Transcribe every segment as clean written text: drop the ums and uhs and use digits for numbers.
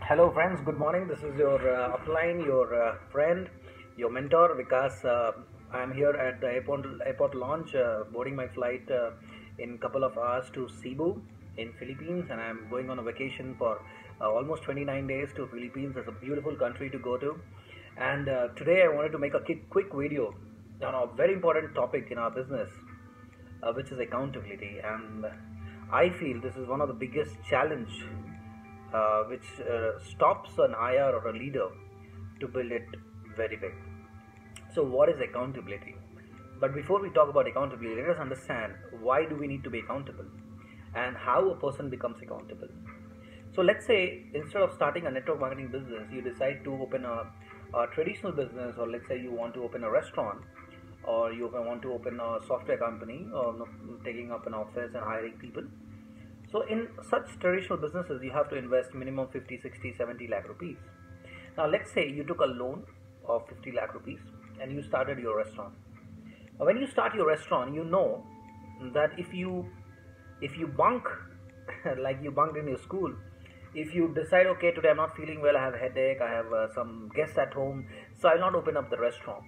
Hello, friends. Good morning. This is your upline, your friend, your mentor, Vikas. I'm here at the airport launch, boarding my flight in couple of hours to Cebu in Philippines, and I'm going on a vacation for almost 29 days to Philippines. It's a beautiful country to go to, and today I wanted to make a quick video on a very important topic in our business, which is accountability. And I feel this is one of the biggest challenge which stops an IR or a leader to build it very big. So, what is accountability? But before we talk about accountability, let us understand why do we need to be accountable and how a person becomes accountable. So, let's say instead of starting a network marketing business, you decide to open a traditional business, or let's say you want to open a restaurant, or you want to open a software company, or taking up an office and hiring people. So in such traditional businesses, you have to invest minimum 50, 60, 70 lakh rupees. Now let's say you took a loan of 50 lakh rupees and you started your restaurant. Now, when you start your restaurant, you know that if you bunk like you bunked in your school, if you decide, okay, today I'm not feeling well, I have a headache, I have some guests at home, so I'll not open up the restaurant.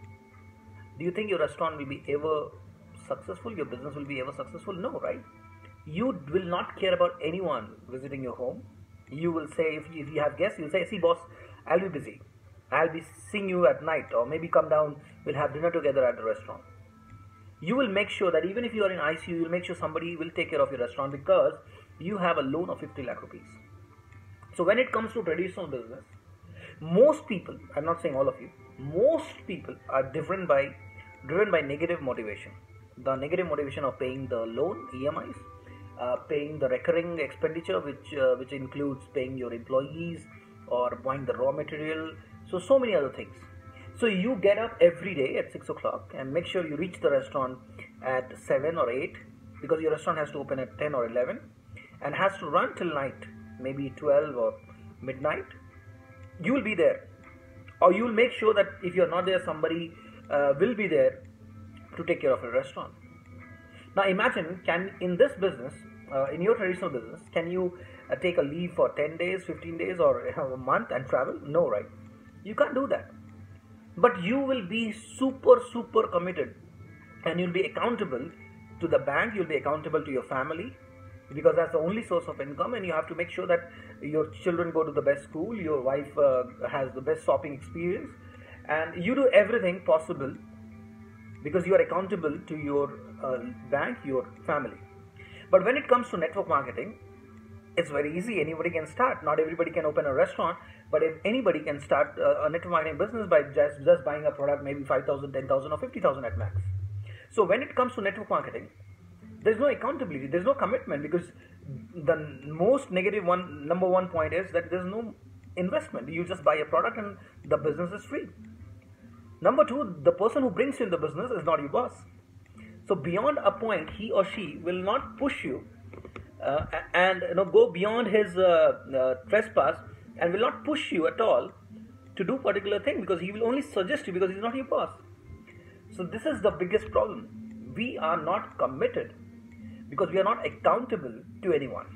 Do you think your restaurant will be ever successful? Your business will be ever successful? No, right? You will not care about anyone visiting your home. You will say, if you have guests, you'll say, see boss, I'll be busy, I'll be seeing you at night, or maybe come down, we'll have dinner together at the restaurant. You will make sure that even if you are in ICU, you'll make sure somebody will take care of your restaurant because you have a loan of 50 lakh rupees. So when it comes to traditional business, most people, I'm not saying all of you, most people are driven by negative motivation. The negative motivation of paying the loan, EMIs, paying the recurring expenditure, which includes paying your employees or buying the raw material, so many other things. So you get up every day at 6 o'clock and make sure you reach the restaurant at 7 or 8, because your restaurant has to open at 10 or 11 and has to run till night, maybe 12 or midnight. You will be there, or you will make sure that if you're not there, somebody will be there to take care of your restaurant. Now imagine, in this business, in your traditional business, can you take a leave for 10 days, 15 days, or a month and travel? No, right? You can't do that. But you will be super committed, and you'll be accountable to the bank, you'll be accountable to your family, because that's the only source of income, and you have to make sure that your children go to the best school, your wife has the best shopping experience, and you do everything possible because you are accountable to your bank, your family. But when it comes to network marketing, it's very easy. Anybody can start. Not everybody can open a restaurant, but if anybody can start a network marketing business by just buying a product, maybe 5,000, 10,000, or 50,000 at max. So when it comes to network marketing, there's no accountability, there's no commitment, because the most negative number one point is that there's no investment. You just buy a product and the business is free. Number two, the person who brings you in the business is not your boss. So beyond a point, he or she will not push you and go beyond his trespass, and will not push you at all to do particular thing, because he will only suggest you because he's not your boss. So this is the biggest problem. We are not committed because we are not accountable to anyone.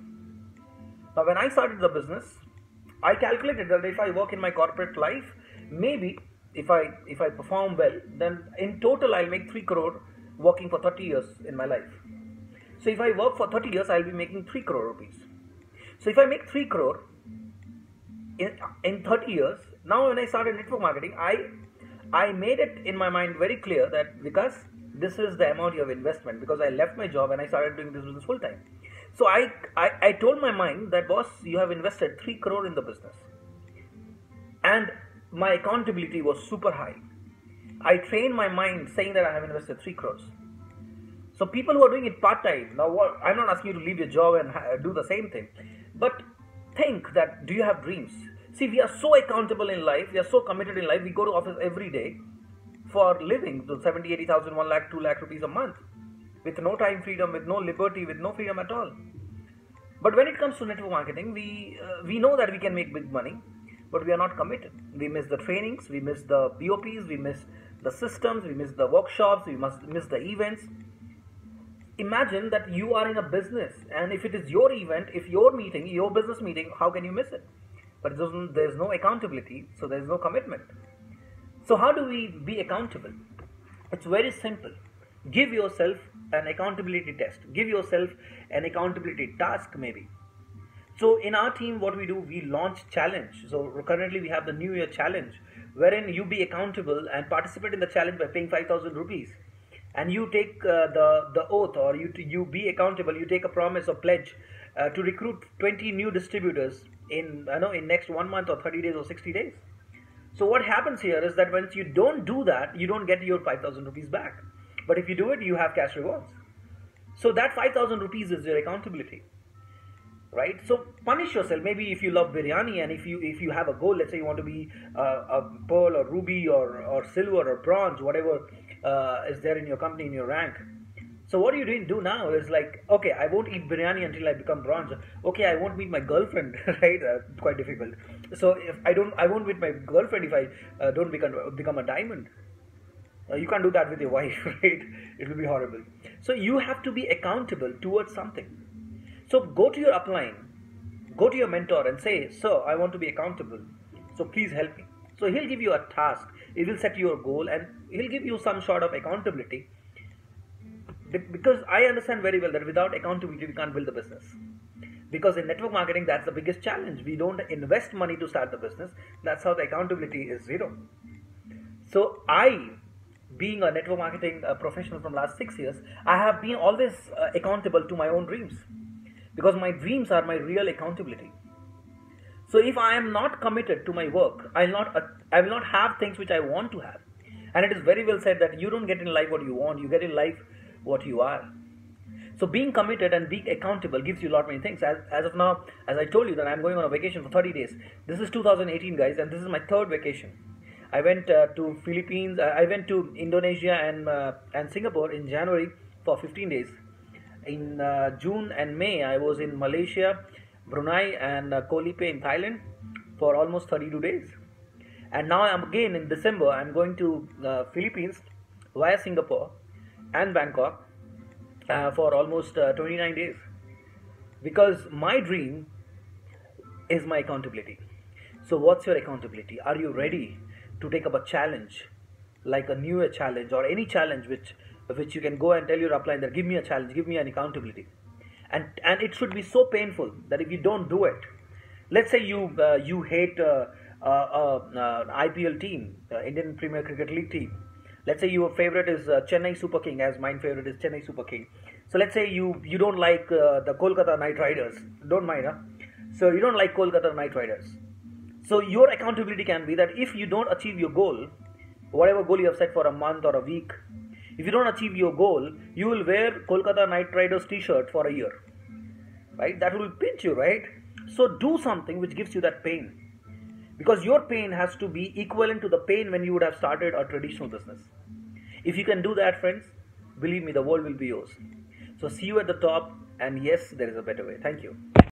Now when I started the business, I calculated that if I work in my corporate life, maybe if I perform well, then in total I'll make 3 crore working for 30 years in my life. So if I work for 30 years, I'll be making 3 crore rupees. So if I make 3 crore in 30 years, now when I started network marketing, I made it in my mind very clear that because this is the amount of investment, because I left my job and I started doing this business full time. So I told my mind that, boss, you have invested 3 crore in the business, and my accountability was super high. I trained my mind saying that I have invested 3 crores. So people who are doing it part-time, now what, I'm not asking you to leave your job and do the same thing, but think that, do you have dreams? See, we are so accountable in life, we are so committed in life, we go to office every day for living, so 70, 80,000, 1 lakh, 2 lakh rupees a month, with no time freedom, with no liberty, with no freedom at all. But when it comes to network marketing, we know that we can make big money, but we are not committed. We miss the trainings, we miss the BOPs, we miss the systems, we miss the workshops, we must miss the events. Imagine that you are in a business, and if it is your event, if your meeting, your business meeting, how can you miss it? but there's no accountability, so there's no commitment. So how do we be accountable? It's very simple. Give yourself an accountability test. Give yourself an accountability task maybe. So in our team, what we do, we launch challenge. So currently we have the New Year challenge, wherein you be accountable and participate in the challenge by paying 5,000 rupees. And you take the oath, or you be accountable. You take a promise or pledge to recruit 20 new distributors in next 1 month or 30 days or 60 days. So what happens here is that once you don't do that, you don't get your 5,000 rupees back. But if you do it, you have cash rewards. So that 5,000 rupees is your accountability, right? So punish yourself. Maybe if you love biryani, and if you have a goal, let's say you want to be a pearl or ruby or silver or bronze, whatever is there in your company, in your rank. So what you do now is like, okay, I won't eat biryani until I become bronze. Okay, I won't meet my girlfriend, right? Quite difficult. So if I won't meet my girlfriend if I don't become a diamond. You can't do that with your wife, right? It will be horrible. So you have to be accountable towards something. So go to your upline, go to your mentor and say, sir, I want to be accountable. So please help me. So he'll give you a task. He will set your goal and he'll give you some sort of accountability. Because I understand very well that without accountability, we can't build the business. Because in network marketing, that's the biggest challenge. We don't invest money to start the business. That's how the accountability is zero. So being a network marketing professional from last 6 years, I have been always accountable to my own dreams. Because my dreams are my real accountability. So if I am not committed to my work, I will not have things which I want to have. And it is very well said that you don't get in life what you want, you get in life what you are. So being committed and being accountable gives you a lot many things. As of now, as I told you that I'm going on a vacation for 30 days. This is 2018, guys, and this is my third vacation. I went to Philippines, I went to Indonesia and Singapore in January for 15 days. In June and May, I was in Malaysia, Brunei and Koh Lipe in Thailand for almost 32 days. And now I'm again in December, I'm going to Philippines via Singapore and Bangkok for almost 29 days. Because my dream is my accountability. So what's your accountability? Are you ready to take up a challenge, like a New Year challenge or any challenge which you can go and tell your upline that give me a challenge, give me an accountability. And it should be so painful that if you don't do it, let's say you hate IPL team, Indian Premier Cricket League team. Let's say your favorite is Chennai Super King, as my favorite is Chennai Super King. So let's say you don't like the Kolkata Knight Riders. Don't mind, huh? So you don't like Kolkata Knight Riders. So your accountability can be that if you don't achieve your goal, whatever goal you have set for a month or a week, if you don't achieve your goal, you will wear Kolkata Knight Riders t-shirt for a year, right? That will pinch you, right? So do something which gives you that pain, because your pain has to be equivalent to the pain when you would have started a traditional business. If you can do that, friends, believe me, the world will be yours. So see you at the top, and yes, there is a better way. Thank you.